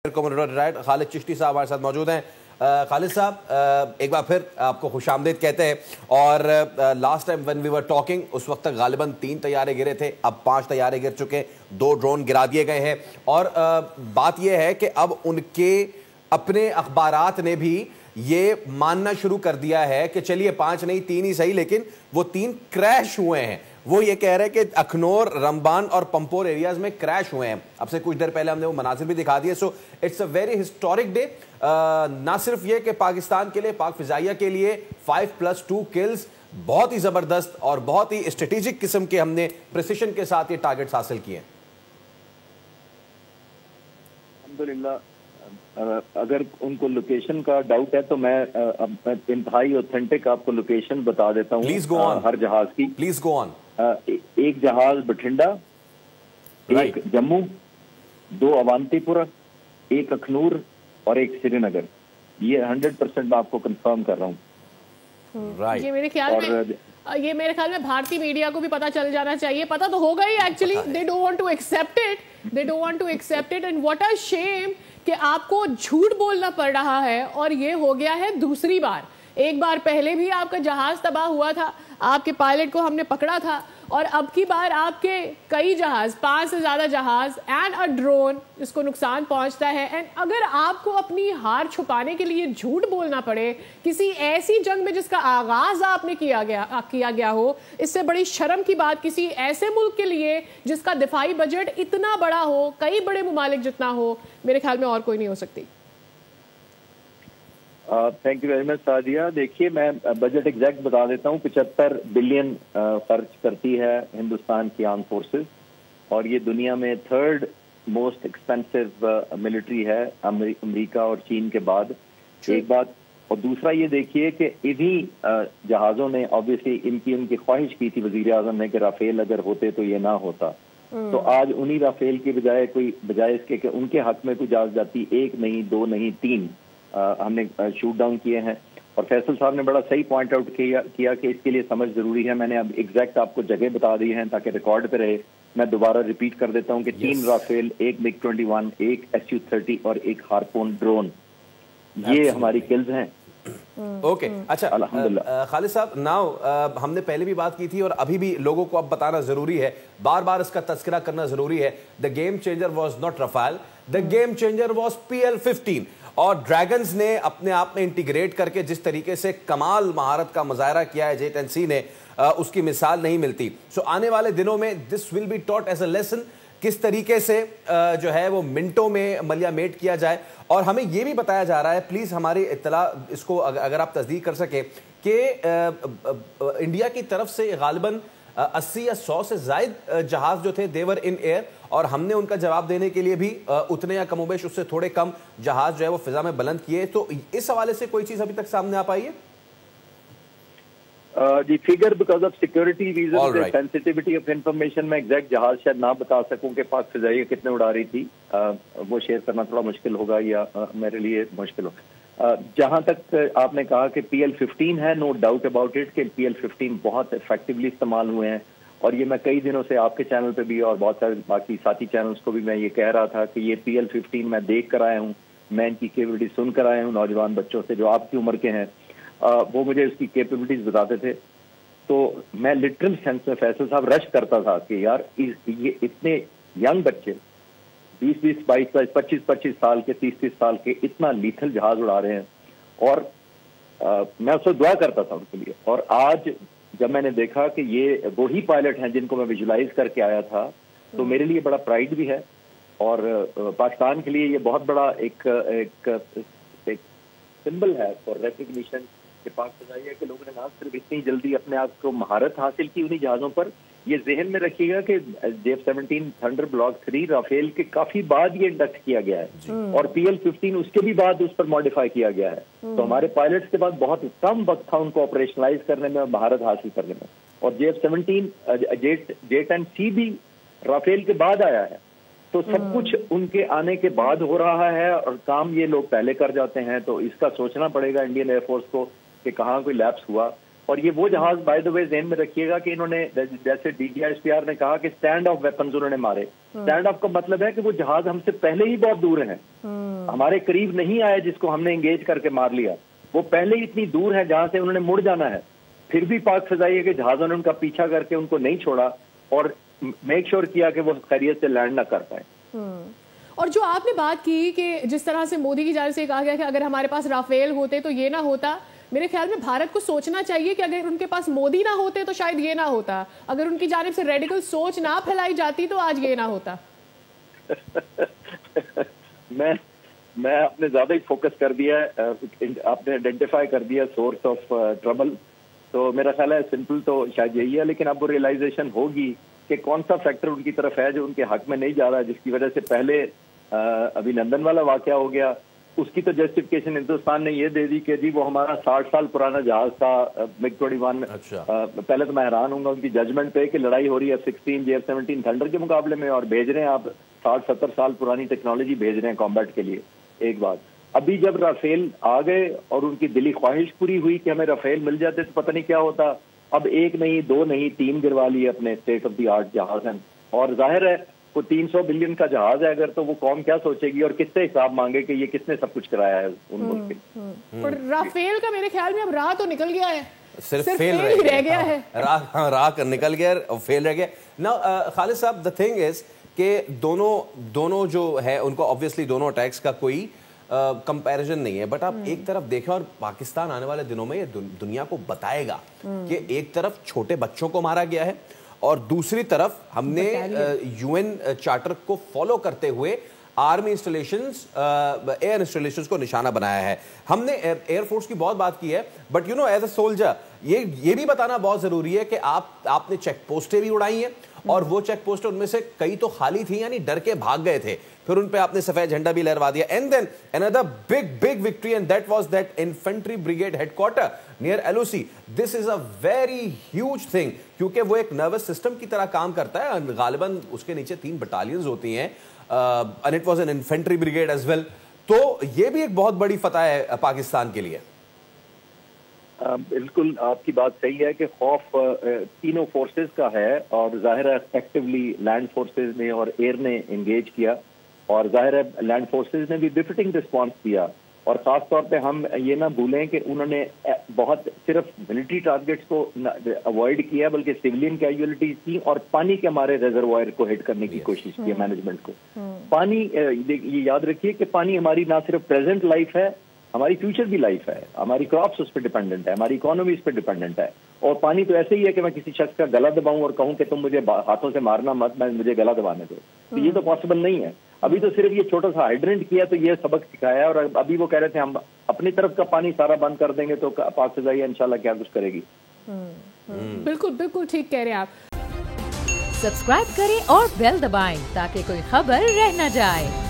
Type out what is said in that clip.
Right Khalid Chishti साहब हमारे साथ मौजूद हैं। खालिद साहब एक बार फिर आपको खुशामदीद कहते हैं। और last time when we were talking उस वक्त तक गालिबन 3 तैयारे गिरे थे, अब 5 तैयारे गिर चुके, 2 ड्रोन गिरा दिए गए हैं। और बात यह है कि अब उनके अपने अखबारात ने भी ये मानना शुरू कर दिया है कि चलिए 5 नहीं 3 ही सही, लेकिन वो 3 क्रैश हुए हैं। वो ये कह रहे हैं कि अखनौर, रमबान और पंपोर एरियाज में क्रैश हुए हैं। अब से कुछ देर पहले हमने वो मनाजिर भी दिखा दिए। So it's a very historic day, ना सिर्फ ये कि पाकिस्तान के लिए, पाक फिजाइया के लिए 5+2 किल्स बहुत ही जबरदस्त और बहुत ही स्ट्रेटेजिक किस्म के हमने प्रिसिशन के साथ ये टारगेट्स हासिल किए हैं। अल्हम्दुलिल्लाह, अगर उनको लोकेशन का डाउट है तो मैं इंतहाई ऑथेंटिक आपको लोकेशन बता देता हूँ। Please go on. हर जहाज की प्लीज गो ऑन। एक जहाज बठिंडा, एक जम्मू, 2 अवंतीपुरा, एक अखनूर और एक श्रीनगर। ये 100% मैं आपको कंफर्म कर रहा हूँ। राइट। ये मेरे ख्याल में भारतीय मीडिया को भी पता चल जाना चाहिए। पता तो होगा ही, actually they don't want to accept it and what a shame कि आपको झूठ बोलना पड़ रहा है। और ये हो गया है दूसरी बार। एक बार पहले भी आपका जहाज तबाह हुआ था, आपके पायलट को हमने पकड़ा था, और अब की बार आपके कई जहाज, 5 से ज्यादा जहाज एंड अ ड्रोन जिसको नुकसान पहुंचता है। एंड अगर आपको अपनी हार छुपाने के लिए झूठ बोलना पड़े किसी ऐसी जंग में जिसका आगाज आपने किया गया हो, इससे बड़ी शर्म की बात किसी ऐसे मुल्क के लिए जिसका दिफाई बजट इतना बड़ा हो, कई बड़े मुमालिक जितना हो, मेरे ख्याल में और कोई नहीं हो सकती। Thank you very much Sadia. देखिए, मैं बजट एग्जैक्ट बता देता हूँ। 75 बिलियन खर्च करती है हिंदुस्तान की आर्म फोर्सेस, और ये दुनिया में 3rd मोस्ट एक्सपेंसिव मिलिट्री है अमेरिका और चीन के बाद। एक बात। और दूसरा ये देखिए कि इन्हीं जहाज़ों ने ऑब्वियसली उनकी ख्वाहिश की थी वजीर आजम ने कि राफेल अगर होते तो ये ना होता। तो आज उन्हीं राफेल की बजाय इसके कि उनके हक में कोई जहाज जाती, 1 नहीं 2 नहीं 3 हमने शूट डाउन किए हैं। और फैसल साहब ने बड़ा सही पॉइंट आउट किया कि इसके लिए समझ जरूरी है। मैंने अब एग्जैक्ट आपको जगह बता दी है ताकि रिकॉर्ड पे रहे। मैं दोबारा रिपीट कर देता हूं कि 3 राफेल, 1 MiG-21, 1 Su-30 और 1 हार्पून ड्रोन, ये हमारी किल्स हैं। ओके, अच्छा खालिद साहब, नाउ हमने पहले भी बात की थी और अभी भी लोगों को अब बताना जरूरी है, बार बार इसका तस्करा करना जरूरी है। The game changer was not Rafale, the game changer was PL-15। और ड्रैगन्स ने अपने आप में इंटीग्रेट करके जिस तरीके से कमाल महारत का मुजाहरा किया है जेट एंड सी ने, उसकी मिसाल नहीं मिलती। सो आने वाले दिनों में this will be taught as a lesson, किस तरीके से जो है वो मिनटों में मलियामेट किया जाए। और हमें ये भी बताया जा रहा है, प्लीज हमारी इत्तला इसको अगर आप तस्दीक कर सके, कि इंडिया की तरफ से गालिबन 80 या 100 से जायद जहाज जो थे देवर इन एयर, और हमने उनका जवाब देने के लिए भी उतने या कमोबेश उससे थोड़े कम जहाज जो है वो फिजा में बुलंद किए। तो इस हवाले से कोई चीज अभी तक सामने आ पाई है? जी, figure because of security reason, sensitivity of information, मैं एग्जैक्ट जहाज शायद ना बता सकूं कि पाक फिजाइया कितने उड़ा रही थी। वो शेयर करना थोड़ा मुश्किल होगा या मेरे लिए मुश्किल होगा। जहां तक आपने कहा कि PL-15 है, नो डाउट अबाउट इट कि PL-15 बहुत इफेक्टिवली इस्तेमाल हुए हैं। और ये मैं कई दिनों से आपके चैनल पे भी और बहुत सारे बाकी साथी चैनल्स को भी मैं ये कह रहा था कि ये PL-15 मैं देख कर आया हूँ, मैं इनकी कैपेबिलिटी सुन कर आया हूँ नौजवान बच्चों से जो आपकी उम्र के हैं। वो मुझे उसकी कैपेबिलिटीज बताते थे, तो मैं लिटरल सेंस में फैसल साहब रश करता था कि यार ये इतने यंग बच्चे 20-20, 22-22, 25-25 साल के, 30-30 साल के इतना लीथल जहाज उड़ा रहे हैं। और मैं उससे दुआ करता था उनके लिए। और आज जब मैंने देखा कि ये वही पायलट हैं जिनको मैं विजुलाइज करके आया था, तो मेरे लिए बड़ा प्राइड भी है। और पाकिस्तान के लिए ये बहुत बड़ा एक सिंबल है फॉर रिकग्निशन कि पाक फिजाइया के लोगों ने ना सिर्फ इतनी जल्दी अपने आप को महारत हासिल की उन्हीं जहाजों पर। ये जहन में रखिएगा कि J-17 थंडर ब्लॉक 3 राफेल के काफी बाद ये इंडक्ट किया गया है, और PL-15 उसके भी बाद उस पर मॉडिफाई किया गया है। तो हमारे पायलट्स के बाद बहुत कम वक्त था उनको ऑपरेशनलाइज करने में, महारत हासिल करने में। और J-17 जेट-10C भी राफेल के बाद आया है। तो सब कुछ उनके आने के बाद हो रहा है और काम ये लोग पहले कर जाते हैं। तो इसका सोचना पड़ेगा इंडियन एयरफोर्स को कि कहाँ कोई लैप्स हुआ। اور یہ وہ جہاز بائی دا وے ذہن میں رکھیے گا کہ انہوں نے جیسے DGISPR نے کہا کہ اسٹینڈ آف ویپنز انہوں نے مارے. اسٹینڈ آف کا مطلب ہے کہ وہ جہاز ہم سے پہلے ہی بہت دور ہیں, ہمارے قریب نہیں آئے جس کو ہم نے انگیج کر کے مار لیا, وہ پہلے ہی اتنی دور ہے جہاں سے انہوں نے مڑ جانا ہے. پھر بھی پاک فضائیہ کے جہازوں نے ان کا پیچھا کر کے ان کو نہیں چھوڑا اور میک شور کیا کہ وہ خیریت سے لینڈ نہ کر پائے. اور جو آپ نے بات کی کہ جس طرح سے مودی کی جانب سے کہا گیا کہ اگر ہمارے پاس رافیل ہوتے تو یہ نہ ہوتا, میرے خیال میں بھارت کو سوچنا چاہیے کہ اگر ان کے پاس مودی نہ ہوتے تو شاید یہ نہ ہوتا, اگر ان کی جانب سے ریڈیکل سوچ نہ پھیلائی جاتی تو آج یہ نہ ہوتا. میں آپ نے زیادہ ہی فوکس کر دیا ہے, آپ نے آئیڈینٹیفائی کر دیا سورس آف ٹربل, تو میرا خیال ہے سمپل تو شاید یہی ہے, لیکن اب وہ ریئلائزیشن ہوگی کہ کون سا فیکٹر ان کی طرف ہے جو ان کے حق میں نہیں جا رہا, جس کی وجہ سے پہلے ابھی لندن والا واقعہ ہو گیا. اس کی تو جسٹیفکیشن ہندوستان نے یہ دے دی کہ جی وہ ہمارا 60 سال پرانا جہاز تھا MiG-21. پہلے تو میں حیران ہوں گا ان کی ججمنٹ پہ کہ لڑائی ہو رہی ہے F-16 F-17 تھنڈر کے مقابلے میں, اور بھیج رہے ہیں آپ 60-70 سال پرانی ٹیکنالوجی بھیج رہے ہیں کمبیٹ کے لیے. ایک بات, ابھی جب رافیل آ گئے اور ان کی دلی خواہش پوری ہوئی کہ ہمیں رافیل مل جاتے تو پتہ نہیں کیا ہوتا. اب 1 نہیں 2 نہیں 3 گروا لیے اپنے اسٹیٹ آف دی آرٹ جہاز ہیں, اور ظاہر ہے وہ 300 بلین کا جہاز ہے اگر, تو وہ قوم کیا سوچے گی اور کس سے حساب مانگے کہ یہ کس نے سب کچھ کرایا ہے ان ملک کے. اور رافیل کا میرے خیال میں اب راہ تو نکل گیا ہے, صرف فیل رہ گیا ہے, راہ نکل گیا اور فیل رہ گیا. نا خالد صاحب, the thing is کہ دونوں جو ہے ان کو obviously دونوں اٹیکس کا کوئی کمپیریزن نہیں ہے, بٹ آپ ایک طرف دیکھیں اور پاکستان آنے والے دنوں میں یہ دنیا کو بتائے گا کہ ایک طرف چھوٹے بچوں کو مارا گیا ہے اور دوسری طرف ہم نے UN چارٹر کو فالو کرتے ہوئے آرمی انسٹالیشنز, ایئر انسٹالیشنز کو نشانہ بنایا ہے. ہم نے ایئر فورس کی بہت بات کی ہے, but you know as a soldier یہ بھی بتانا بہت ضروری ہے کہ آپ نے چیک پوسٹیں بھی اڑائی ہیں, اور وہ چیک پوسٹیں ان میں سے کئی تو خالی تھیں, یعنی ڈر کے بھاگ گئے تھے, پھر ان پہ آپ نے سفید جھنڈا بھی لہروا دیا. And then another big victory, and that was that infantry brigade headquarter near LOC. This is a very huge thing, کیونکہ وہ ایک نروس سسٹم کی طرح کام کرتا ہے, غالباً اس کے نیچے 3 بٹالینز ہوتی ہیں, and it was an infantry brigade as well. تو یہ بھی ایک بہت بڑی فتح ہے پاکستان کے لیے. بالکل آپ کی بات صحیح ہے کہ خوف تینوں فورسز کا ہے, اور ظاہر ہے ایکٹیولی لینڈ فورسز نے اور ایئر نے انگیج کیا, اور ظاہر ہے لینڈ فورسز نے بھی بفٹنگ رسپانس دیا. اور خاص طور پہ ہم یہ نہ بھولیں کہ انہوں نے بہت صرف ملٹری ٹارگیٹس کو اوائڈ کیا بلکہ سویلین کیجویلٹیز کی, اور پانی کے ہمارے ریزروائر کو ہٹ کرنے کی کوشش کی مینجمنٹ کو. پانی, یہ یاد رکھیے کہ پانی ہماری نہ صرف پریزنٹ لائف ہے, ہماری فیوچر بھی لائف ہے, ہماری کراپس اس پہ ڈیپینڈنٹ ہے, ہماری اکانومی اس پہ ڈیپینڈنٹ ہے. اور پانی تو ایسے ہی ہے کہ میں کسی شخص کا گلا دباؤں اور کہوں کہ تم مجھے ہاتھوں سے مارنا مت, میں مجھے گلا دبانے دو, تو یہ تو پاسبل نہیں ہے. ابھی تو صرف یہ چھوٹا سا ہائیڈرنٹ کیا تو یہ سبق سکھایا, اور ابھی وہ کہہ رہے تھے ہم اپنی طرف کا پانی سارا بند کر دیں گے تو پاک فضائیہ انشاءاللہ کیا کچھ کرے گی. بالکل ٹھیک کہہ رہے ہیں آپ. سبسکرائب کریں اور بیل دبائیں تاکہ کوئی خبر رہ نہ جائے.